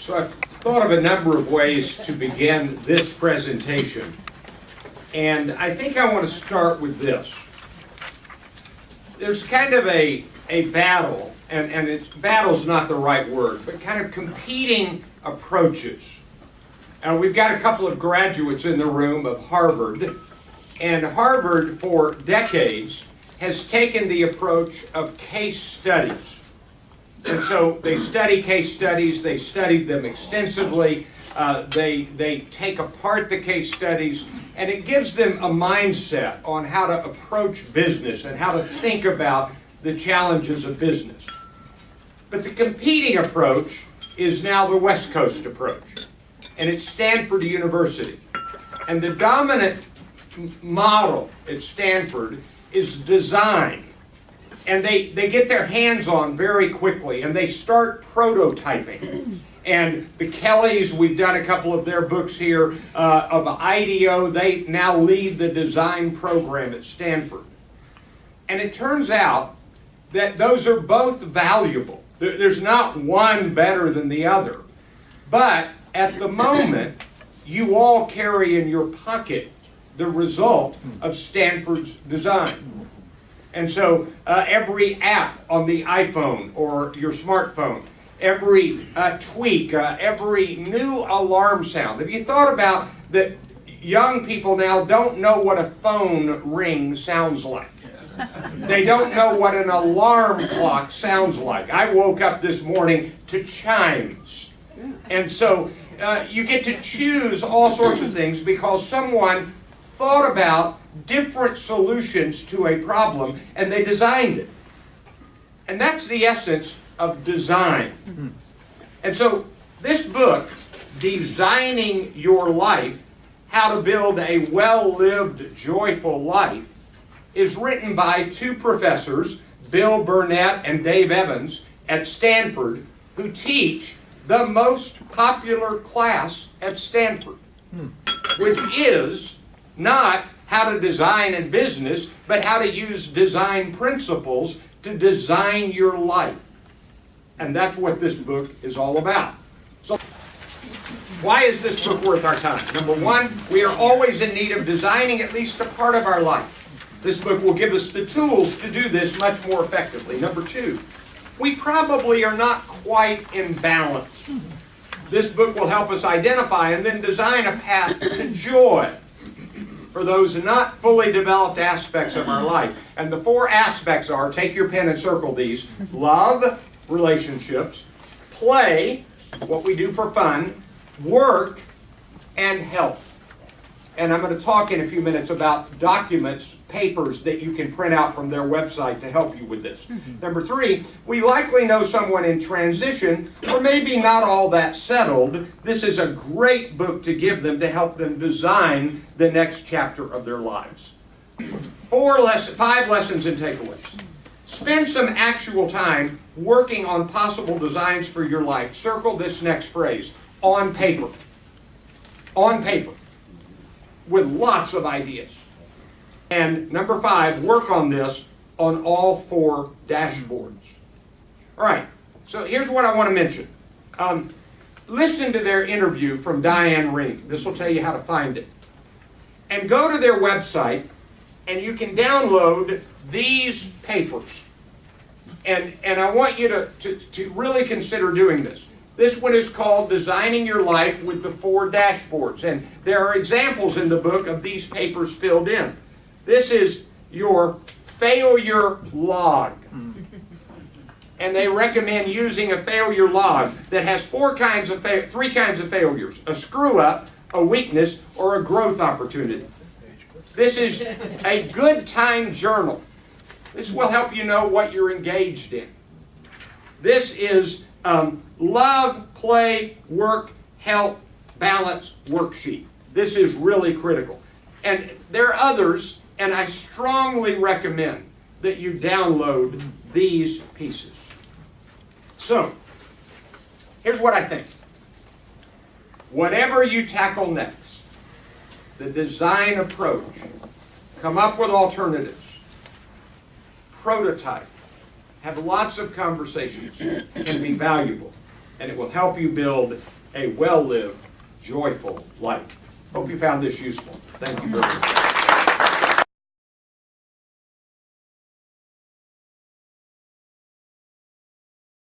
So I've thought of a number of ways to begin this presentation, and I think I want to start with this. There's kind of a battle, and battle's not the right word, but kind of competing approaches. And we've got a couple of graduates in the room of Harvard, and Harvard for decades has taken the approach of case studies. And so they study case studies, they studied them extensively, they take apart the case studies, and it gives them a mindset on how to approach business and how to think about the challenges of business. But the competing approach is now the West Coast approach, and it's Stanford University. And the dominant model at Stanford is design. And they get their hands on very quickly, and they start prototyping. And the Kellys, we've done a couple of their books here, of IDEO, they now lead the design program at Stanford. And it turns out that those are both valuable. There's not one better than the other. But at the moment, you all carry in your pocket the result of Stanford's design. And so every app on the iPhone or your smartphone, every tweak, every new alarm sound. Have you thought about that young people now don't know what a phone ring sounds like? They don't know what an alarm clock sounds like. I woke up this morning to chimes. And so you get to choose all sorts of things because someone thought about different solutions to a problem, and they designed it. And that's the essence of design. And so this book, Designing Your Life, How to Build a Well-Lived, Joyful Life, is written by two professors, Bill Burnett and Dave Evans, at Stanford, who teach the most popular class at Stanford, which is not how to design in business, but how to use design principles to design your life. And that's what this book is all about. So, why is this book worth our time? Number one, we are always in need of designing at least a part of our life. This book will give us the tools to do this much more effectively. Number two, we probably are not quite in balance. This book will help us identify and then design a path to joy for those not fully developed aspects of our life. And the four aspects are, take your pen and circle these: love, relationships; play, what we do for fun; work; and health. And I'm going to talk in a few minutes about documents, papers that you can print out from their website to help you with this. Number three, we likely know someone in transition, or maybe not all that settled. This is a great book to give them to help them design the next chapter of their lives. 5 lessons and takeaways. Spend some actual time working on possible designs for your life. Circle this next phrase: on paper. On paper. With lots of ideas. And number 5, work on this on all 4 dashboards. All right, so here's what I want to mention. Listen to their interview from Diane Ring. This will tell you how to find it. And go to their website, and you can download these papers. And I want you to really consider doing this. This one is called Designing Your Life with the 4 Dashboards. And there are examples in the book of these papers filled in. This is your failure log. And they recommend using a failure log that has 3 kinds of failures: a screw up, a weakness, or a growth opportunity. This is a good time journal. This will help you know what you're engaged in. This is love, play, work, health, balance worksheet. This is really critical. And there are others, and I strongly recommend that you download these pieces. So, here's what I think. Whatever you tackle next, the design approach, come up with alternatives, prototype, have lots of conversations, can be valuable, and it will help you build a well-lived, joyful life. Hope you found this useful. Thank you very much.